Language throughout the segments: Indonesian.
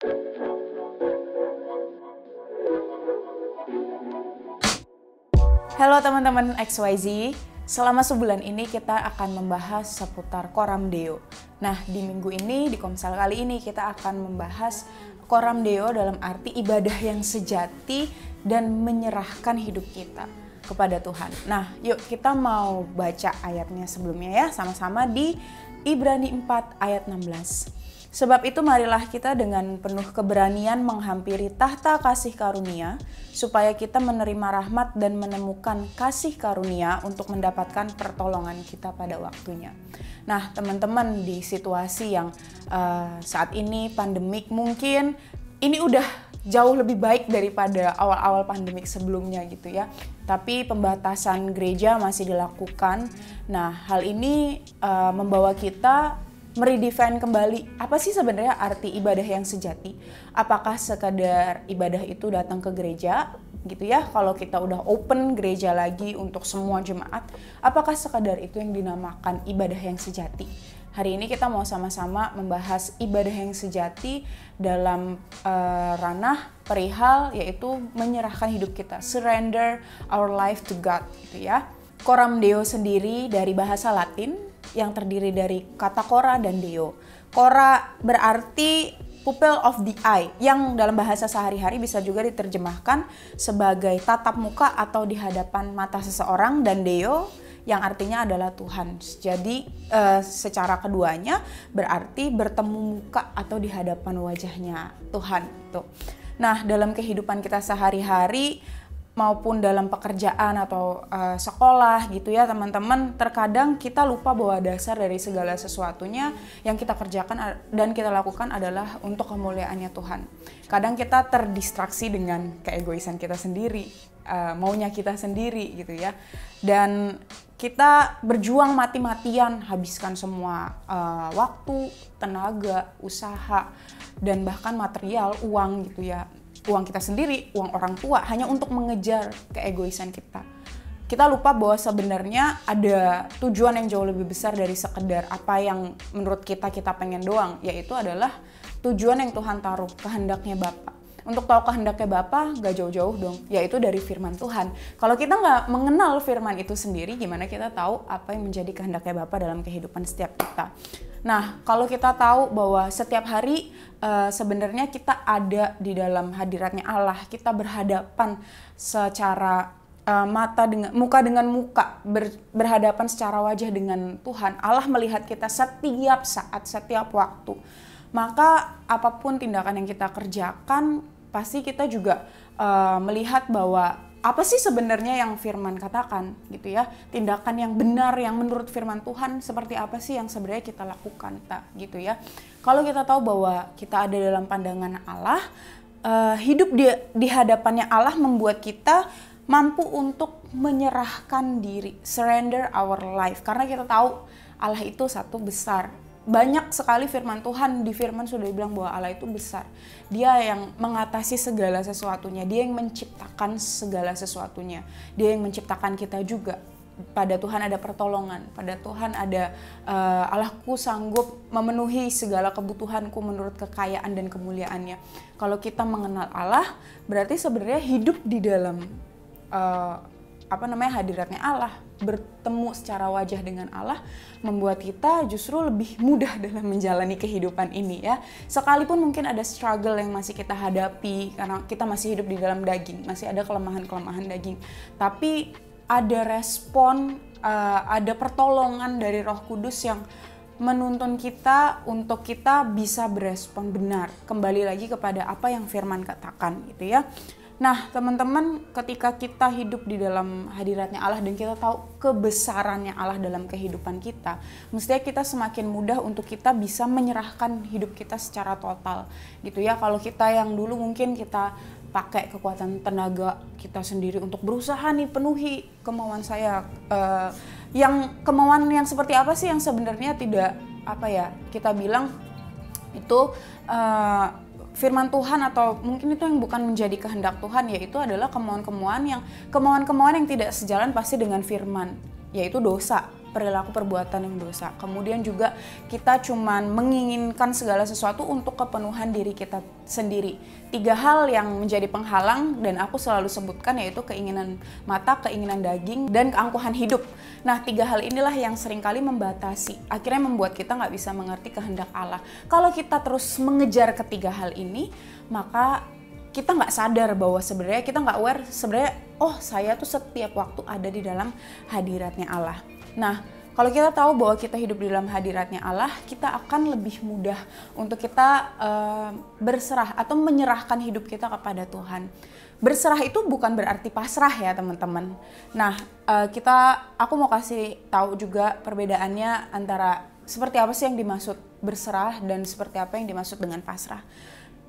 Halo teman-teman XYZ, selama sebulan ini kita akan membahas seputar Coram Deo. Nah, di minggu ini, di Komsel kali ini kita akan membahas Coram Deo dalam arti ibadah yang sejati dan menyerahkan hidup kita kepada Tuhan. Nah, yuk kita mau baca ayatnya sebelumnya ya, sama-sama di Ibrani 4 ayat 16. Sebab itu marilah kita dengan penuh keberanian menghampiri tahta kasih karunia, supaya kita menerima rahmat dan menemukan kasih karunia untuk mendapatkan pertolongan kita pada waktunya. Nah teman-teman, di situasi yang saat ini pandemik, mungkin ini udah jauh lebih baik daripada awal-awal pandemik sebelumnya gitu ya. Tapi pembatasan gereja masih dilakukan. Nah hal ini membawa kita meredefine kembali apa sih sebenarnya arti ibadah yang sejati. Apakah sekadar ibadah itu datang ke gereja gitu ya, kalau kita udah open gereja lagi untuk semua jemaat, apakah sekadar itu yang dinamakan ibadah yang sejati? Hari ini kita mau sama-sama membahas ibadah yang sejati dalam ranah perihal, yaitu menyerahkan hidup kita, surrender our life to God gitu ya. Coram Deo sendiri dari bahasa Latin yang terdiri dari kata cora dan deo. Cora berarti pupil of the eye, yang dalam bahasa sehari-hari bisa juga diterjemahkan sebagai tatap muka atau di hadapan mata seseorang, dan deo yang artinya adalah Tuhan. Jadi secara keduanya berarti bertemu muka atau di hadapan wajahnya Tuhan. Nah, dalam kehidupan kita sehari-hari maupun dalam pekerjaan atau sekolah gitu ya teman-teman, terkadang kita lupa bahwa dasar dari segala sesuatunya yang kita kerjakan dan kita lakukan adalah untuk kemuliaannya Tuhan. Kadang kita terdistraksi dengan keegoisan kita sendiri, maunya kita sendiri gitu ya, dan kita berjuang mati-matian, habiskan semua waktu, tenaga, usaha, dan bahkan material, uang gitu ya, uang kita sendiri, uang orang tua, hanya untuk mengejar keegoisan kita. Kita lupa bahwa sebenarnya ada tujuan yang jauh lebih besar dari sekedar apa yang menurut kita pengen doang, yaitu adalah tujuan yang Tuhan taruh, kehendaknya Bapa. Untuk tahu kehendaknya Bapa gak jauh-jauh dong, yaitu dari firman Tuhan. Kalau kita nggak mengenal firman itu sendiri, gimana kita tahu apa yang menjadi kehendaknya Bapa dalam kehidupan setiap kita? Nah, kalau kita tahu bahwa setiap hari sebenarnya kita ada di dalam hadiratnya Allah, kita berhadapan secara muka dengan muka, berhadapan secara wajah dengan Tuhan. Allah melihat kita setiap saat, setiap waktu. Maka apapun tindakan yang kita kerjakan, pasti kita juga melihat bahwa apa sih sebenarnya yang firman katakan gitu ya. Tindakan yang benar yang menurut firman Tuhan seperti apa sih yang sebenarnya kita lakukan gitu ya. Kalau kita tahu bahwa kita ada dalam pandangan Allah, hidup di hadapannya Allah membuat kita mampu untuk menyerahkan diri, surrender our life. Karena kita tahu Allah itu satu besar. Banyak sekali firman Tuhan, di firman sudah dibilang bahwa Allah itu besar. Dia yang mengatasi segala sesuatunya, dia yang menciptakan segala sesuatunya. Dia yang menciptakan kita juga. Pada Tuhan ada pertolongan, pada Tuhan ada Allahku sanggup memenuhi segala kebutuhanku menurut kekayaan dan kemuliaannya. Kalau kita mengenal Allah, berarti sebenarnya hidup di dalam hadiratnya Allah, bertemu secara wajah dengan Allah, membuat kita justru lebih mudah dalam menjalani kehidupan ini ya. Sekalipun mungkin ada struggle yang masih kita hadapi karena kita masih hidup di dalam daging, masih ada kelemahan-kelemahan daging, tapi ada respon, ada pertolongan dari Roh Kudus yang menuntun kita untuk kita bisa berespon benar, kembali lagi kepada apa yang firman katakan gitu ya. Nah teman-teman, ketika kita hidup di dalam hadiratnya Allah dan kita tahu kebesarannya Allah dalam kehidupan kita, mestinya kita semakin mudah untuk kita bisa menyerahkan hidup kita secara total gitu ya. Kalau kita yang dulu mungkin kita pakai kekuatan tenaga kita sendiri untuk berusaha nih penuhi kemauan saya, yang kemauan yang seperti apa sih yang sebenarnya tidak kita bilang itu firman Tuhan, atau mungkin itu yang bukan menjadi kehendak Tuhan, yaitu adalah kemauan-kemauan yang tidak sejalan pasti dengan firman, yaitu dosa perilaku perbuatan yang dosa. Kemudian juga kita cuman menginginkan segala sesuatu untuk kepenuhan diri kita sendiri. 3 hal yang menjadi penghalang dan aku selalu sebutkan, yaitu keinginan mata, keinginan daging, dan keangkuhan hidup. Nah, 3 hal inilah yang seringkali membatasi, akhirnya membuat kita nggak bisa mengerti kehendak Allah. Kalau kita terus mengejar ketiga hal ini, maka kita nggak sadar bahwa sebenarnya kita nggak aware sebenarnya, oh saya tuh setiap waktu ada di dalam hadiratnya Allah. Nah, kalau kita tahu bahwa kita hidup di dalam hadiratnya Allah, kita akan lebih mudah untuk kita berserah atau menyerahkan hidup kita kepada Tuhan. Berserah itu bukan berarti pasrah ya teman-teman. Nah, aku mau kasih tahu juga perbedaannya antara seperti apa sih yang dimaksud berserah dan seperti apa yang dimaksud dengan pasrah.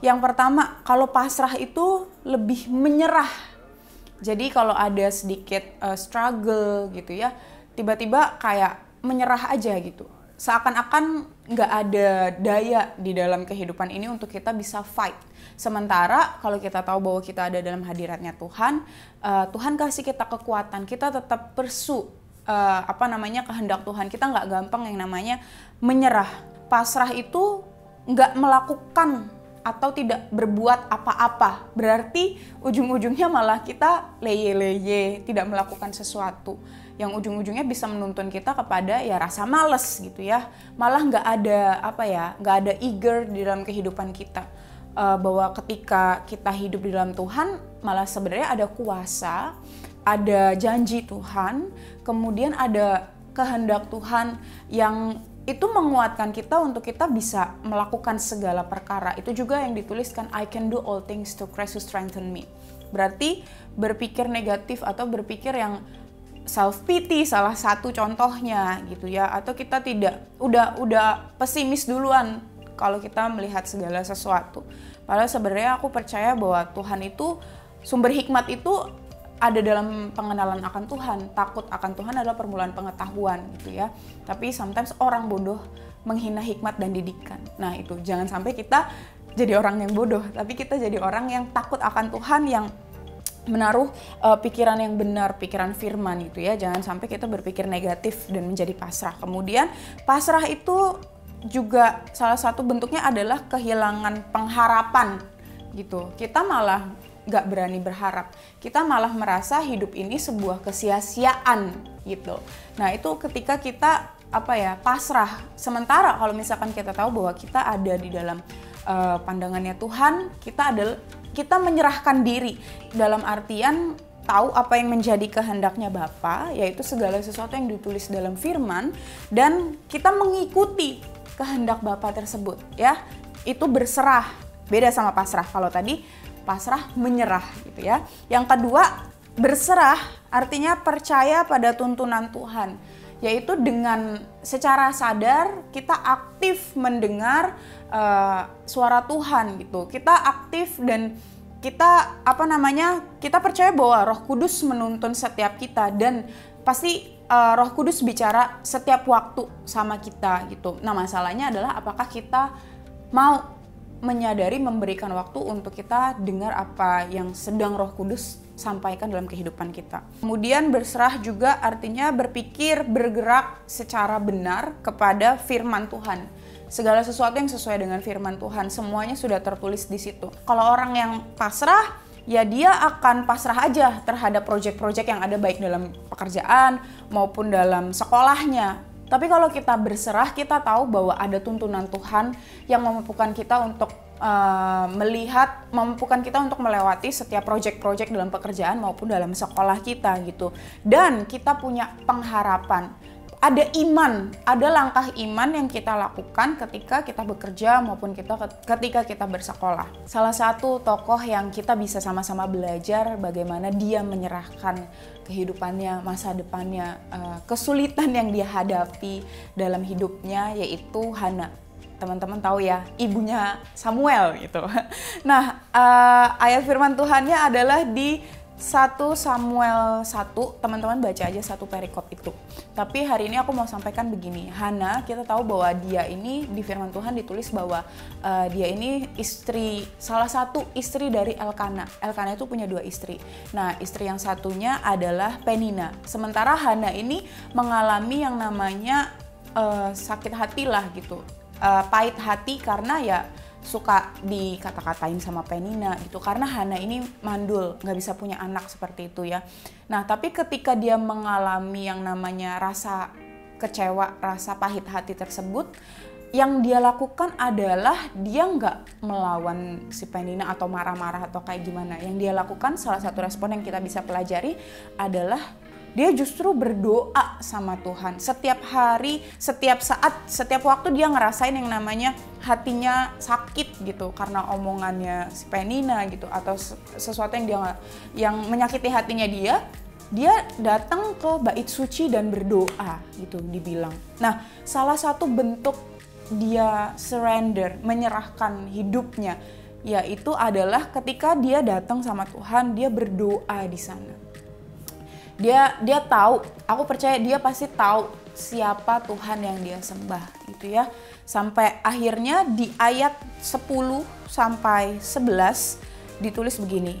Yang pertama, kalau pasrah itu lebih menyerah. Jadi kalau ada sedikit struggle gitu ya, tiba-tiba kayak menyerah aja gitu. Seakan-akan nggak ada daya di dalam kehidupan ini untuk kita bisa fight. Sementara kalau kita tahu bahwa kita ada dalam hadiratnya Tuhan, Tuhan kasih kita kekuatan, kita tetap pursue kehendak Tuhan. Kita nggak gampang yang namanya menyerah. Pasrah itu nggak melakukan atau tidak berbuat apa-apa, berarti ujung-ujungnya malah kita leye-leye, tidak melakukan sesuatu yang ujung-ujungnya bisa menuntun kita kepada ya rasa malas gitu ya, malah nggak ada eager di dalam kehidupan kita, bahwa ketika kita hidup di dalam Tuhan malah sebenarnya ada kuasa, ada janji Tuhan, kemudian ada kehendak Tuhan yang itu menguatkan kita untuk kita bisa melakukan segala perkara. Itu juga yang dituliskan, I can do all things to Christ who strengthen me. Berarti berpikir negatif atau berpikir yang self pity salah satu contohnya gitu ya, atau kita tidak udah pesimis duluan kalau kita melihat segala sesuatu. Padahal sebenarnya aku percaya bahwa Tuhan itu, sumber hikmat itu ada dalam pengenalan akan Tuhan. Takut akan Tuhan adalah permulaan pengetahuan gitu ya. Tapi sometimes orang bodoh menghina hikmat dan didikan. Nah itu, jangan sampai kita jadi orang yang bodoh, tapi kita jadi orang yang takut akan Tuhan, yang menaruh pikiran yang benar, pikiran firman gitu ya. Jangan sampai kita berpikir negatif dan menjadi pasrah. Kemudian pasrah itu juga salah satu bentuknya adalah kehilangan pengharapan gitu. Kita malah nggak berani berharap, kita malah merasa hidup ini sebuah kesia-siaan gitu. Nah itu ketika kita pasrah. Sementara kalau misalkan kita tahu bahwa kita ada di dalam pandangannya Tuhan, kita menyerahkan diri dalam artian tahu apa yang menjadi kehendaknya Bapa, yaitu segala sesuatu yang ditulis dalam firman, dan kita mengikuti kehendak Bapa tersebut ya. Itu berserah, beda sama pasrah. Kalau tadi pasrah menyerah gitu ya. Yang kedua, berserah artinya percaya pada tuntunan Tuhan, yaitu dengan secara sadar kita aktif mendengar suara Tuhan gitu. Kita aktif dan kita kita percaya bahwa Roh Kudus menuntun setiap kita, dan pasti Roh Kudus bicara setiap waktu sama kita gitu. Nah masalahnya adalah apakah kita mau menyadari, memberikan waktu untuk kita dengar apa yang sedang Roh Kudus sampaikan dalam kehidupan kita. Kemudian berserah juga artinya berpikir, bergerak secara benar kepada firman Tuhan. Segala sesuatu yang sesuai dengan firman Tuhan, semuanya sudah tertulis di situ. Kalau orang yang pasrah, ya dia akan pasrah aja terhadap proyek-proyek yang ada, baik dalam pekerjaan maupun dalam sekolahnya. Tapi kalau kita berserah, kita tahu bahwa ada tuntunan Tuhan yang memampukan kita untuk memampukan kita untuk melewati setiap proyek-proyek dalam pekerjaan maupun dalam sekolah kita gitu. Dan kita punya pengharapan. Ada iman, ada langkah iman yang kita lakukan ketika kita bekerja maupun ketika kita bersekolah. Salah satu tokoh yang kita bisa sama-sama belajar bagaimana dia menyerahkan kehidupannya, masa depannya, kesulitan yang dia hadapi dalam hidupnya, yaitu Hana. Teman-teman tahu ya, ibunya Samuel gitu. Nah, ayat firman Tuhannya adalah di 1 Samuel 1, teman-teman baca aja satu perikop itu. Tapi hari ini aku mau sampaikan begini, Hana kita tahu bahwa dia ini di firman Tuhan ditulis bahwa dia ini salah satu istri dari Elkana. Elkana itu punya 2 istri. Nah, istri yang satunya adalah Penina. Sementara Hana ini mengalami yang namanya sakit hati lah gitu, pahit hati karena ya suka dikata-katain sama Penina gitu, karena Hana ini mandul, nggak bisa punya anak seperti itu ya. Nah, tapi ketika dia mengalami yang namanya rasa kecewa, rasa pahit hati tersebut, yang dia lakukan adalah dia nggak melawan si Penina atau marah-marah atau kayak gimana. Yang dia lakukan, salah satu respon yang kita bisa pelajari adalah dia justru berdoa sama Tuhan. Setiap hari, setiap saat, setiap waktu dia ngerasain yang namanya hatinya sakit gitu karena omongannya si Penina gitu, atau sesuatu yang menyakiti hatinya dia datang ke bait suci dan berdoa gitu dibilang. Nah, salah satu bentuk dia surrender, menyerahkan hidupnya, yaitu adalah ketika dia datang sama Tuhan, dia berdoa di sana. Dia tahu, aku percaya dia pasti tahu siapa Tuhan yang dia sembah gitu ya. Sampai akhirnya di ayat 10 sampai 11 ditulis begini.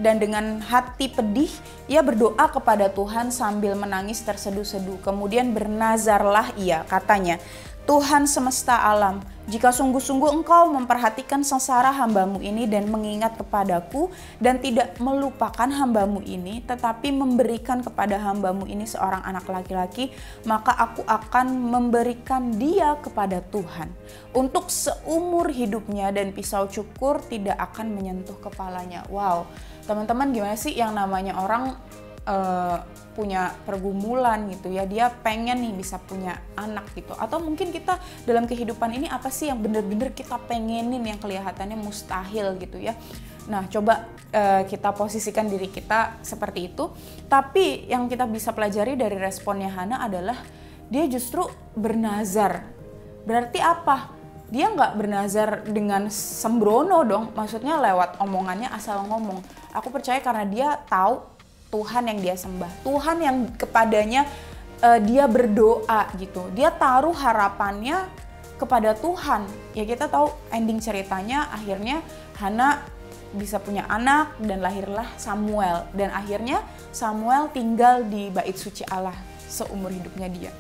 Dan dengan hati pedih ia berdoa kepada Tuhan sambil menangis terseduh-seduh. Kemudian bernazarlah ia, katanya, Tuhan semesta alam, jika sungguh-sungguh Engkau memperhatikan sengsara hambamu ini dan mengingat kepadaku dan tidak melupakan hambamu ini, tetapi memberikan kepada hambamu ini seorang anak laki-laki, maka aku akan memberikan dia kepada Tuhan untuk seumur hidupnya dan pisau cukur tidak akan menyentuh kepalanya. Wow, teman-teman, gimana sih yang namanya orang punya pergumulan gitu ya, dia pengen nih bisa punya anak gitu, atau mungkin kita dalam kehidupan ini apa sih yang bener-bener kita pengenin yang kelihatannya mustahil gitu ya. Nah, coba kita posisikan diri kita seperti itu, tapi yang kita bisa pelajari dari responnya Hana adalah dia justru bernazar. Berarti apa? Dia nggak bernazar dengan sembrono dong, maksudnya lewat omongannya asal ngomong. Aku percaya karena dia tahu Tuhan yang dia sembah, Tuhan yang kepadanya dia berdoa gitu. Dia taruh harapannya kepada Tuhan. Ya kita tahu ending ceritanya akhirnya Hana bisa punya anak dan lahirlah Samuel. Dan akhirnya Samuel tinggal di bait suci Allah seumur hidupnya dia.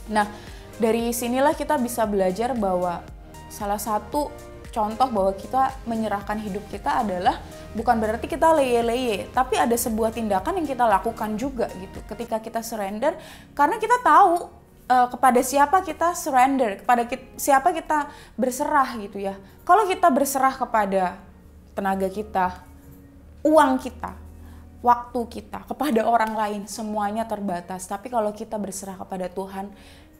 Nah, dari sinilah kita bisa belajar bahwa salah satu contoh bahwa kita menyerahkan hidup kita adalah bukan berarti kita leye-leye, tapi ada sebuah tindakan yang kita lakukan juga gitu ketika kita surrender, karena kita tahu kepada siapa kita surrender, kepada siapa kita berserah gitu ya. Kalau kita berserah kepada tenaga kita, uang kita, waktu kita, kepada orang lain, semuanya terbatas. Tapi kalau kita berserah kepada Tuhan,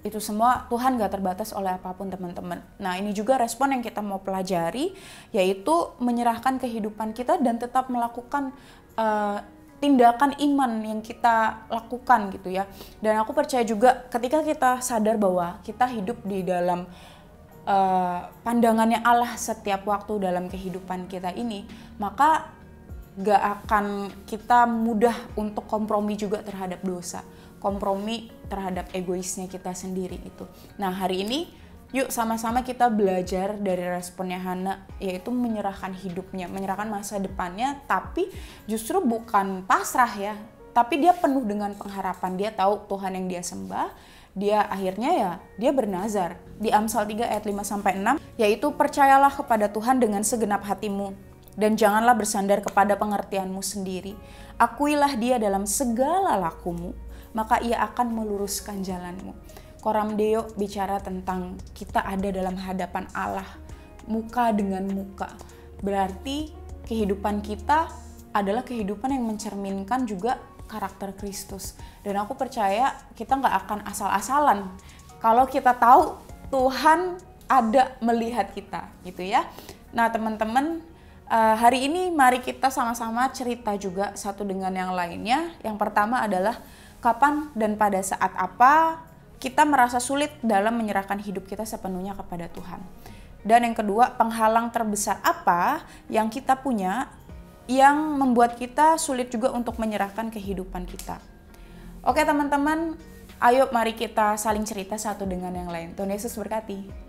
itu semua Tuhan gak terbatas oleh apapun, teman-teman. Nah, ini juga respon yang kita mau pelajari, yaitu menyerahkan kehidupan kita dan tetap melakukan tindakan iman yang kita lakukan gitu ya. Dan aku percaya juga ketika kita sadar bahwa kita hidup di dalam pandangannya Allah setiap waktu dalam kehidupan kita ini, maka gak akan kita mudah untuk kompromi juga terhadap dosa, kompromi terhadap egoisnya kita sendiri itu. Nah, hari ini yuk sama-sama kita belajar dari responnya Hana, yaitu menyerahkan hidupnya, menyerahkan masa depannya, tapi justru bukan pasrah ya, tapi dia penuh dengan pengharapan. Dia tahu Tuhan yang dia sembah, dia akhirnya dia bernazar. Di Amsal 3 ayat 5-6, yaitu percayalah kepada Tuhan dengan segenap hatimu, dan janganlah bersandar kepada pengertianmu sendiri. Akuilah dia dalam segala lakumu, maka ia akan meluruskan jalanmu. Coram Deo bicara tentang kita ada dalam hadapan Allah, muka dengan muka. Berarti kehidupan kita adalah kehidupan yang mencerminkan juga karakter Kristus. Dan aku percaya kita nggak akan asal-asalan kalau kita tahu Tuhan ada melihat kita gitu ya. Nah, teman-teman, hari ini mari kita sama-sama cerita juga satu dengan yang lainnya. Yang pertama adalah kapan dan pada saat apa kita merasa sulit dalam menyerahkan hidup kita sepenuhnya kepada Tuhan. Dan yang kedua, penghalang terbesar apa yang kita punya yang membuat kita sulit juga untuk menyerahkan kehidupan kita. Oke teman-teman, ayo mari kita saling cerita satu dengan yang lain. Tuhan Yesus berkati.